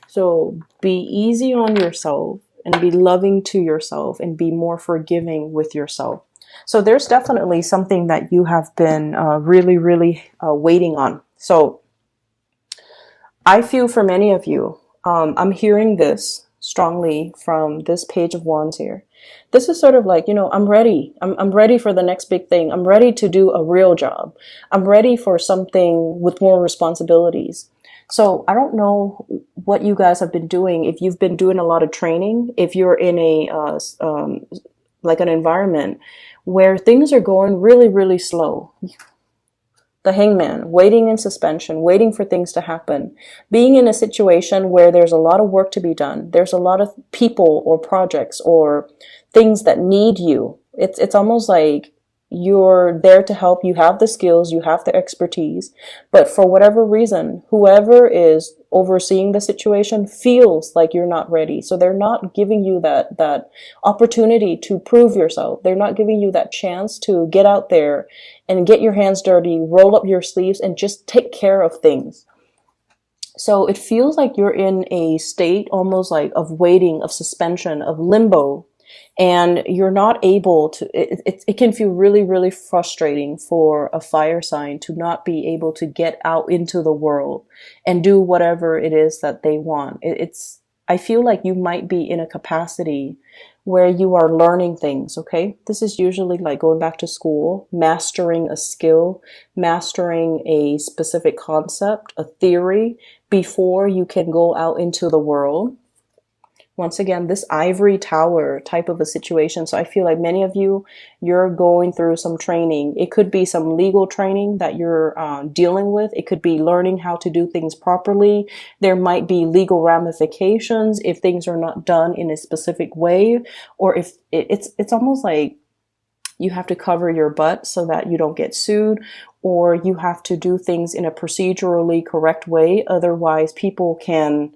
So be easy on yourself and be loving to yourself and be more forgiving with yourself. So there's definitely something that you have been really, really waiting on. So I feel for many of you, I'm hearing this strongly from this page of wands here. This is sort of like, I'm ready. I'm ready for the next big thing. I'm ready to do a real job. I'm ready for something with more responsibilities. So I don't know what you guys have been doing. If you've been doing a lot of training, if you're in a like an environment where things are going really, really slow. The hangman, waiting in suspension, waiting for things to happen, being in a situation where there's a lot of work to be done. There's a lot of people or projects or things that need you. It's almost like you're there to help. You have the skills, you have the expertise, but for whatever reason, whoever is overseeing the situation feels like you're not ready. So they're not giving you that opportunity to prove yourself. They're not giving you that chance to get out there and get your hands dirty, roll up your sleeves, and just take care of things. So it feels like you're in a state almost like of waiting, of suspension, of limbo, and you're not able to, it can feel really, really frustrating for a fire sign to not be able to get out into the world and do whatever it is that they want. I feel like you might be in a capacity where you are learning things, okay? This is usually like going back to school, mastering a skill, mastering a specific concept, a theory, before you can go out into the world. Once again, this ivory tower type of a situation. So I feel like many of you, you're going through some training. It could be some legal training that you're dealing with. It could be learning how to do things properly. There might be legal ramifications if things are not done in a specific way, or if it's almost like you have to cover your butt so that you don't get sued, or you have to do things in a procedurally correct way. Otherwise, people can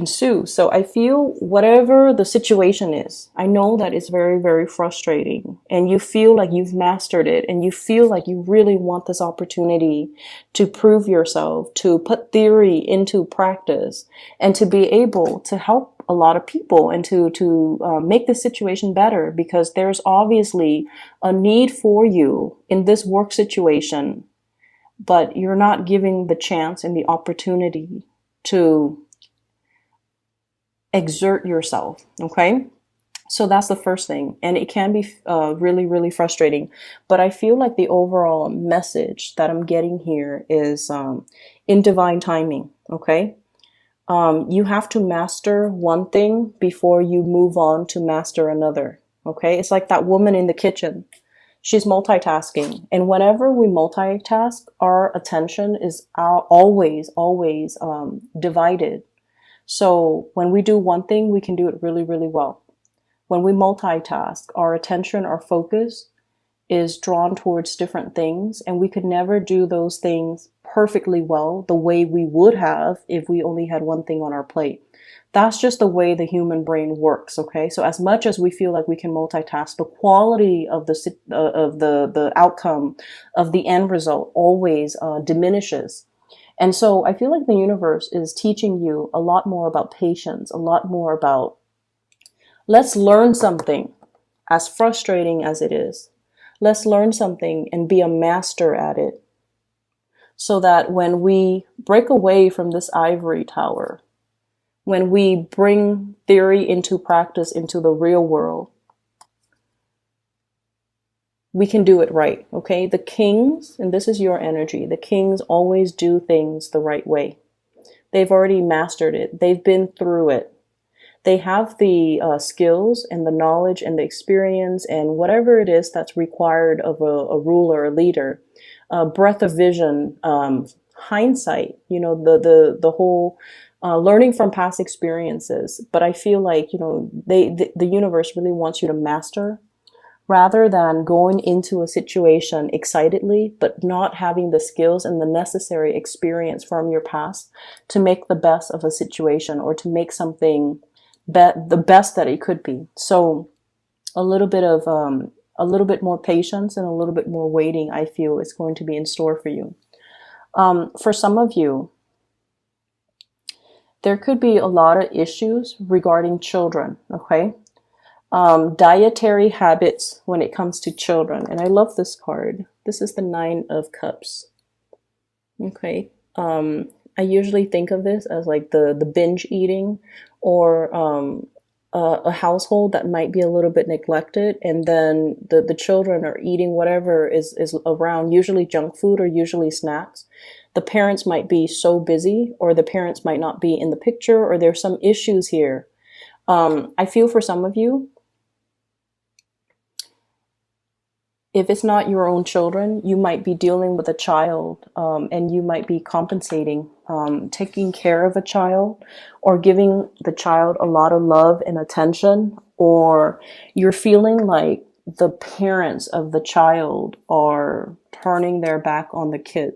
sue. So I feel whatever the situation is, I know that it's very, very frustrating, and you feel like you've mastered it, and you feel like you really want this opportunity to prove yourself, to put theory into practice, and to be able to help a lot of people and to make the situation better, because there's obviously a need for you in this work situation, but you're not giving the chance and the opportunity to exert yourself. Okay. So that's the first thing. And it can be really, really frustrating. But I feel like the overall message that I'm getting here is in divine timing. Okay. You have to master one thing before you move on to master another. Okay. It's like that woman in the kitchen. She's multitasking. And whenever we multitask, our attention is always divided. So when we do one thing, we can do it really, really well. When we multitask, our attention, our focus is drawn towards different things, and we could never do those things perfectly well the way we would have if we only had one thing on our plate. That's just the way the human brain works, okay? So as much as we feel like we can multitask, the quality of the outcome of the end result always diminishes. And so I feel like the universe is teaching you a lot more about patience, a lot more about, let's learn something, as frustrating as it is. Let's learn something and be a master at it, so that when we break away from this ivory tower, when we bring theory into practice, into the real world, we can do it right, okay? The kings, and this is your energy, the kings always do things the right way. They've already mastered it. They've been through it. They have the skills and the knowledge and the experience and whatever it is that's required of a ruler, a leader, breadth of vision, hindsight, the whole learning from past experiences. But I feel like, the universe really wants you to master, rather than going into a situation excitedly, but not having the skills and the necessary experience from your past to make the best of a situation, or to make something the best that it could be. So a little bit more patience and a little bit more waiting, I feel, is going to be in store for you. For some of you, There could be a lot of issues regarding children, okay? Dietary habits when it comes to children. And I love this card. This is the Nine of Cups. Okay. I usually think of this as like the binge eating, or a household that might be a little bit neglected, and then the children are eating whatever is around, usually junk food or usually snacks. The parents might be so busy, or the parents might not be in the picture, or there's some issues here. I feel for some of you, if it's not your own children, you might be dealing with a child, and you might be compensating, taking care of a child, or giving the child a lot of love and attention, or you're feeling like the parents of the child are turning their back on the kid.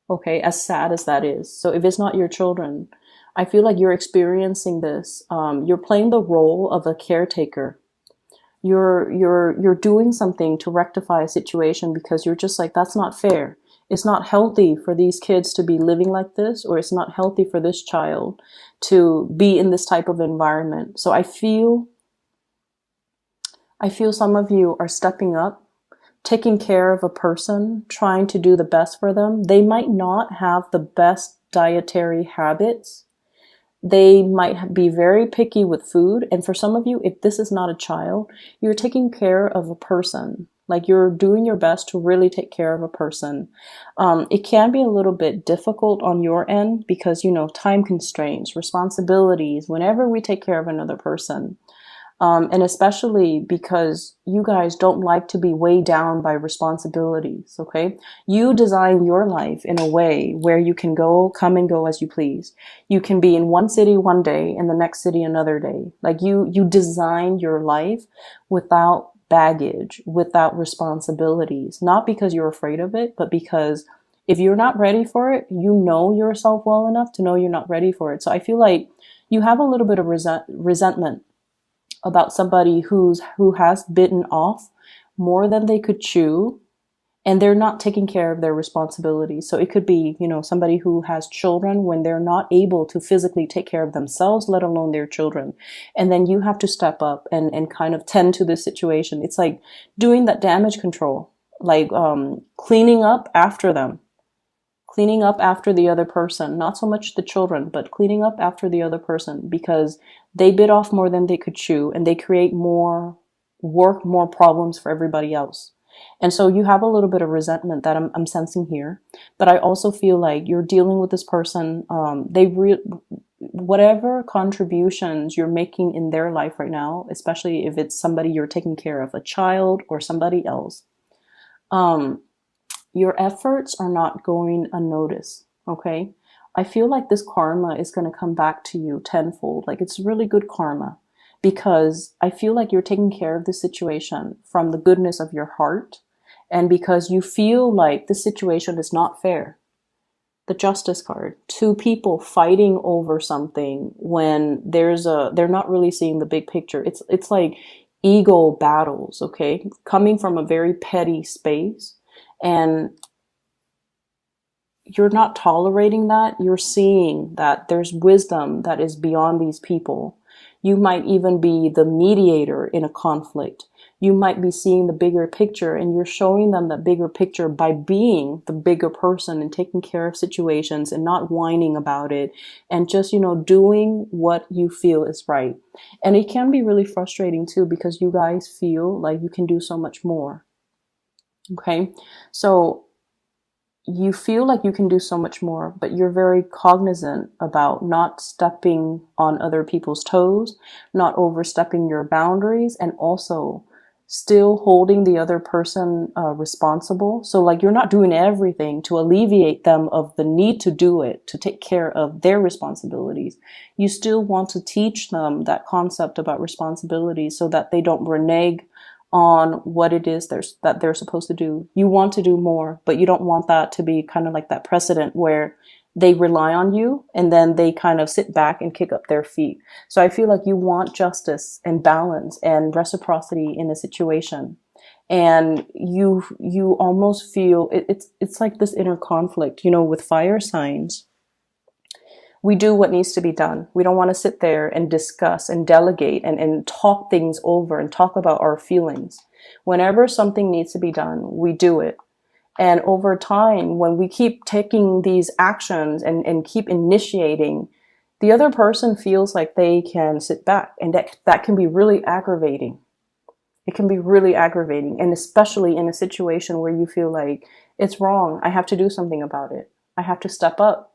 Okay, as sad as that is. So if it's not your children, I feel like you're experiencing this. You're playing the role of a caretaker. You're doing something to rectify a situation because you're just like, that's not fair. It's not healthy for these kids to be living like this, or it's not healthy for this child to be in this type of environment. So I feel some of you are stepping up, taking care of a person, trying to do the best for them. They might not have the best dietary habits. They might be very picky with food. And for some of you, if this is not a child, you're taking care of a person. Like, you're doing your best to really take care of a person. It can be a little bit difficult on your end because, time constraints, responsibilities, whenever we take care of another person. And especially because you guys don't like to be weighed down by responsibilities, okay? You design your life in a way where you can come and go as you please. You can be in one city one day and the next city another day. Like, you design your life without baggage, without responsibilities, not because you're afraid of it, but because if you're not ready for it, you know yourself well enough to know you're not ready for it. So I feel like you have a little bit of resentment about somebody who has bitten off more than they could chew, and they're not taking care of their responsibilities. So it could be, somebody who has children when they're not able to physically take care of themselves, let alone their children. And then you have to step up and kind of tend to this situation. It's like doing that damage control, like cleaning up after them. Cleaning up after the other person, not so much the children, but cleaning up after the other person, because they bit off more than they could chew, and they create more work, more problems for everybody else. And so you have a little bit of resentment that I'm sensing here, but I also feel like you're dealing with this person. Whatever contributions you're making in their life right now, especially if it's somebody you're taking care of, a child or somebody else, your efforts are not going unnoticed, okay? I feel like this karma is going to come back to you tenfold. Like, it's really good karma, because I feel like you're taking care of the situation from the goodness of your heart, and because you feel like the situation is not fair. The Justice card, two people fighting over something when they're not really seeing the big picture. It's like ego battles, okay? Coming from a very petty space. And you're not tolerating that. You're seeing that there's wisdom that is beyond these people. You might even be the mediator in a conflict. You might be seeing the bigger picture, and you're showing them that bigger picture by being the bigger person and taking care of situations and not whining about it, and just, doing what you feel is right. And it can be really frustrating too, because you guys feel like you can do so much more. Okay, so you feel like you can do so much more, but you're very cognizant about not stepping on other people's toes, not overstepping your boundaries, and also still holding the other person responsible. So like, you're not doing everything to alleviate them of the need to do it, to take care of their responsibilities. You still want to teach them that concept about responsibility so that they don't renege on what it is that they're supposed to do. You want to do more, but you don't want that to be kind of like that precedent where they rely on you and then they kind of sit back and kick up their feet. So I feel like you want justice and balance and reciprocity in a situation. And you almost feel it's like this inner conflict, with fire signs. We do what needs to be done. We don't want to sit there and discuss and delegate and talk things over and talk about our feelings. Whenever something needs to be done, we do it. And over time, when we keep taking these actions and keep initiating, the other person feels like they can sit back, and that can be really aggravating. It can be really aggravating, and especially in a situation where you feel like it's wrong. I have to do something about it. I have to step up.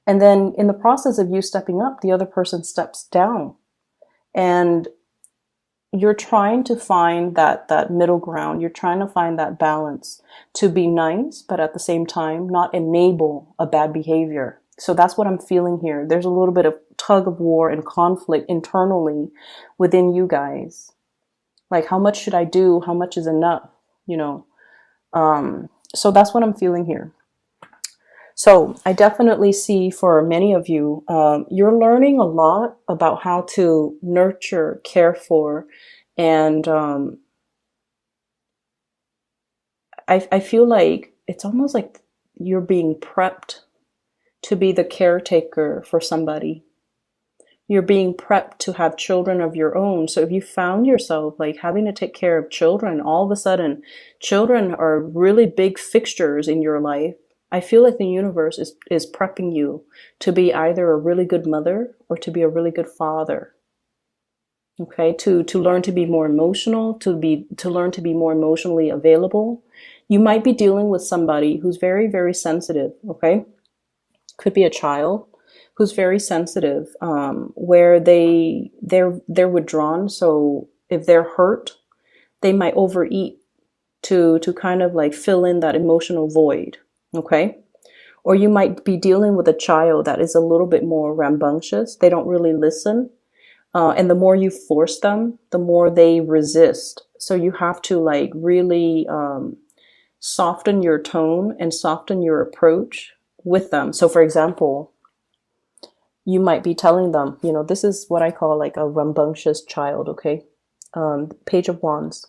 And then in the process of you stepping up, the other person steps down. And you're trying to find that middle ground. You're trying to find that balance to be nice, but at the same time, not enable a bad behavior. So that's what I'm feeling here. There's a little bit of tug of war and conflict internally within you guys. Like, how much should I do? How much is enough? You know? So that's what I'm feeling here. So I definitely see for many of you, you're learning a lot about how to nurture, care for, and I feel like it's almost like you're being prepped to be the caretaker for somebody. You're being prepped to have children of your own. So if you found yourself like having to take care of children, all of a sudden, children are really big fixtures in your life. I feel like the universe is prepping you to be either a really good mother or to be a really good father. Okay, to learn to be more emotional, to learn to be more emotionally available. You might be dealing with somebody who's very, very sensitive. Okay, could be a child who's very sensitive, where they're withdrawn. So if they're hurt, they might overeat to kind of like fill in that emotional void. Okay, or you might be dealing with a child that is a little bit more rambunctious. They don't really listen. And the more you force them, the more they resist. So you have to like really soften your tone and soften your approach with them. So for example, you might be telling them, you know, this is what I call like a rambunctious child, okay? Page of Wands.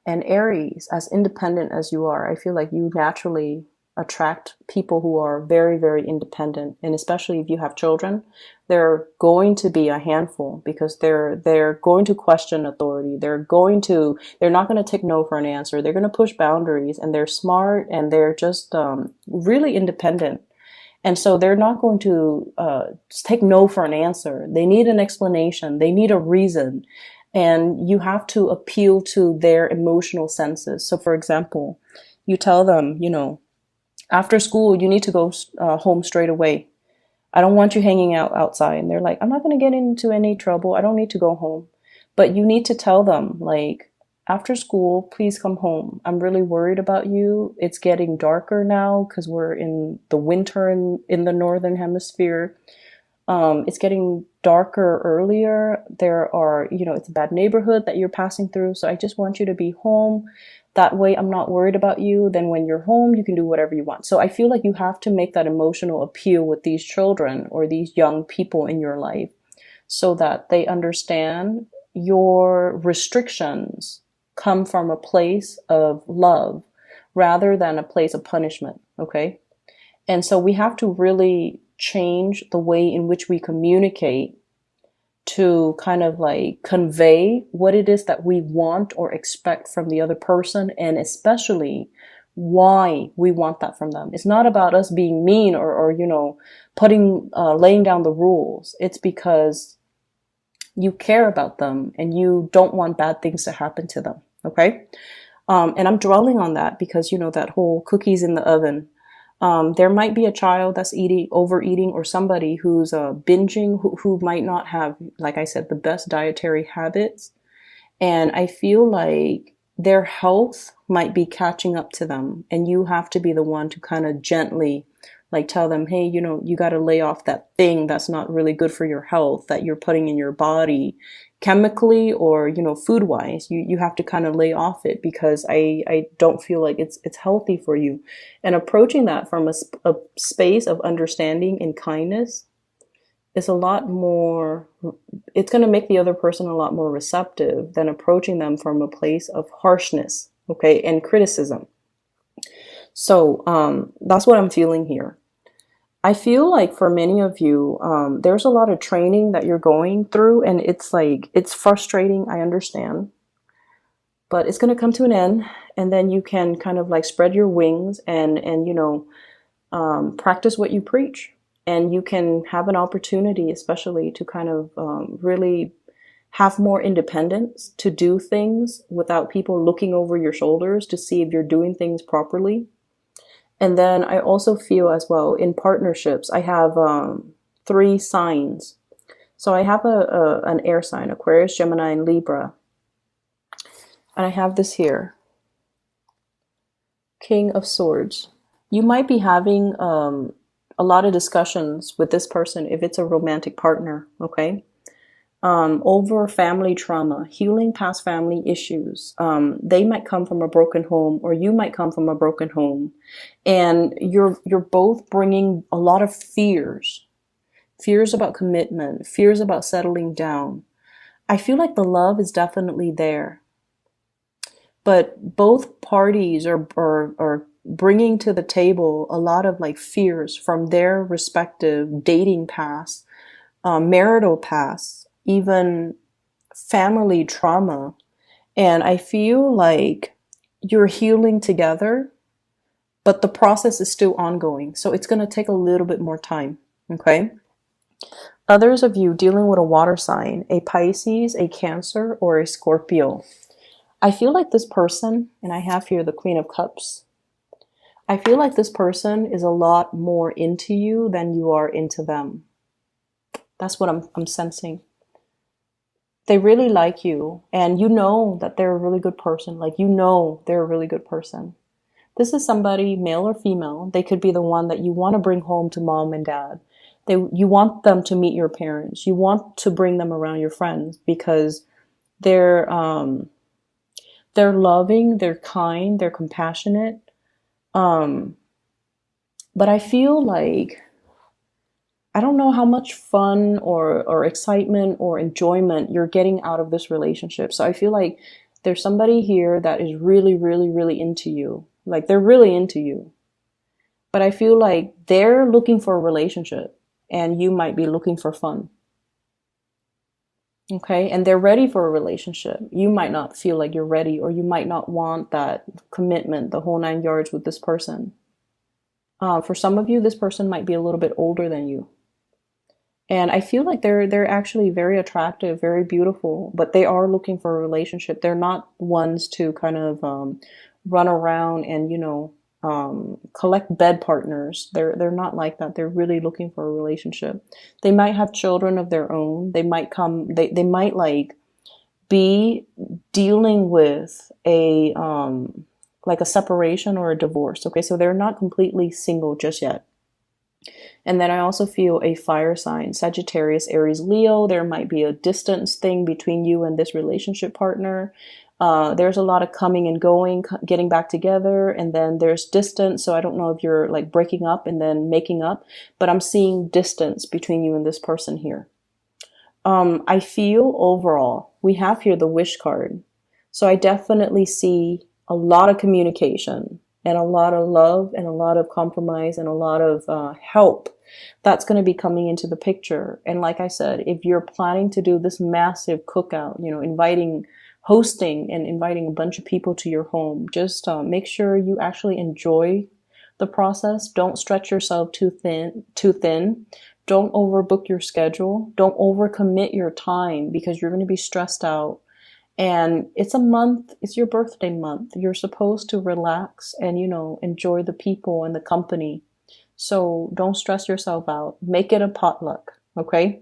And Aries, as independent as you are, I feel like you naturally attract people who are very, very independent. And especially if you have children, they're going to be a handful because they're going to question authority. They're not going to take no for an answer. They're going to push boundaries, and they're smart, and they're just really independent. And so they're not going to take no for an answer. They need an explanation. They need a reason. And you have to appeal to their emotional senses. So for example, you tell them, you know, after school, you need to go home straight away. I don't want you hanging out outside. And they're like, I'm not going to get into any trouble. I don't need to go home. But you need to tell them, like, after school, please come home. I'm really worried about you. It's getting darker now because we're in the winter in the northern hemisphere. It's getting darker earlier. There are, you know, it's a bad neighborhood that you're passing through. So I just want you to be home. That way I'm not worried about you. Then when you're home, you can do whatever you want. So I feel like you have to make that emotional appeal with these children or these young people in your life so that they understand your restrictions come from a place of love rather than a place of punishment. Okay. And so we have to really change the way in which we communicate to kind of like convey what it is that we want or expect from the other person, and especially why we want that from them. It's not about us being mean or you know, laying down the rules. It's because you care about them and you don't want bad things to happen to them. Okay. And I'm dwelling on that because, you know, that whole cookies in the oven. There might be a child that's overeating, or somebody who's binging, who might not have, like I said, the best dietary habits. And I feel like their health might be catching up to them. And you have to be the one to kind of gently like tell them, hey, you know, you got to lay off that thing that's not really good for your health that you're putting in your body chemically or, you know, food wise. You have to kind of lay off it because I don't feel like it's healthy for you. And approaching that from a space of understanding and kindness is a lot more, it's going to make the other person a lot more receptive than approaching them from a place of harshness, okay, and criticism. So that's what I'm feeling here. I feel like for many of you, there's a lot of training that you're going through, and it's like, it's frustrating. I understand, but it's going to come to an end, and then you can kind of like spread your wings and practice what you preach, and you can have an opportunity, especially to kind of really have more independence to do things without people looking over your shoulders to see if you're doing things properly. And then I also feel as well in partnerships, I have 3 signs. So I have an air sign, Aquarius, Gemini, and Libra. And I have this here, King of Swords. You might be having a lot of discussions with this person if it's a romantic partner, okay? Over family trauma, healing past family issues. They might come from a broken home, or you might come from a broken home, and you're both bringing a lot of fears about commitment, fears about settling down. I feel like the love is definitely there, but both parties are bringing to the table a lot of like fears from their respective dating past, marital past, even family trauma. And I feel like you're healing together, but the process is still ongoing. So it's going to take a little bit more time. Okay. Others of you dealing with a water sign, a Pisces, a Cancer, or a Scorpio. I feel like this person, and I have here the Queen of Cups. I feel like this person is a lot more into you than you are into them. That's what I'm sensing. They really like you, and you know that they're a really good person. Like, you know they're a really good person. This is somebody, male or female. They could be the one that you want to bring home to mom and dad. You want them to meet your parents. You want to bring them around your friends because they're loving, they're kind, they're compassionate. But I feel like, I don't know how much fun or excitement or enjoyment you're getting out of this relationship. So I feel like there's somebody here that is really, really, really into you. Like, they're really into you. But I feel like they're looking for a relationship and you might be looking for fun. Okay, and they're ready for a relationship. You might not feel like you're ready, or you might not want that commitment, the whole 9 yards with this person. For some of you, this person might be a little bit older than you. And I feel like they're actually very attractive, very beautiful, but they are looking for a relationship. They're not ones to kind of run around and, collect bed partners. They're not like that. They're really looking for a relationship. They might have children of their own. They might like be dealing with a like a separation or a divorce. Okay, so they're not completely single just yet. And then I also feel a fire sign, Sagittarius, Aries, Leo. There might be a distance thing between you and this relationship partner. There's a lot of coming and going, getting back together, and then there's distance. So I don't know if you're like breaking up and then making up, but I'm seeing distance between you and this person here. I feel overall, we have here the wish card. So I definitely see a lot of communication and a lot of love and a lot of compromise and a lot of help that's going to be coming into the picture. And like I said, if you're planning to do this massive cookout, hosting and inviting a bunch of people to your home, just make sure you actually enjoy the process. Don't stretch yourself too thin. Don't overbook your schedule. Don't overcommit your time because you're going to be stressed out. And it's a month, it's your birthday month. You're supposed to relax and, enjoy the people and the company. So don't stress yourself out. Make it a potluck, okay?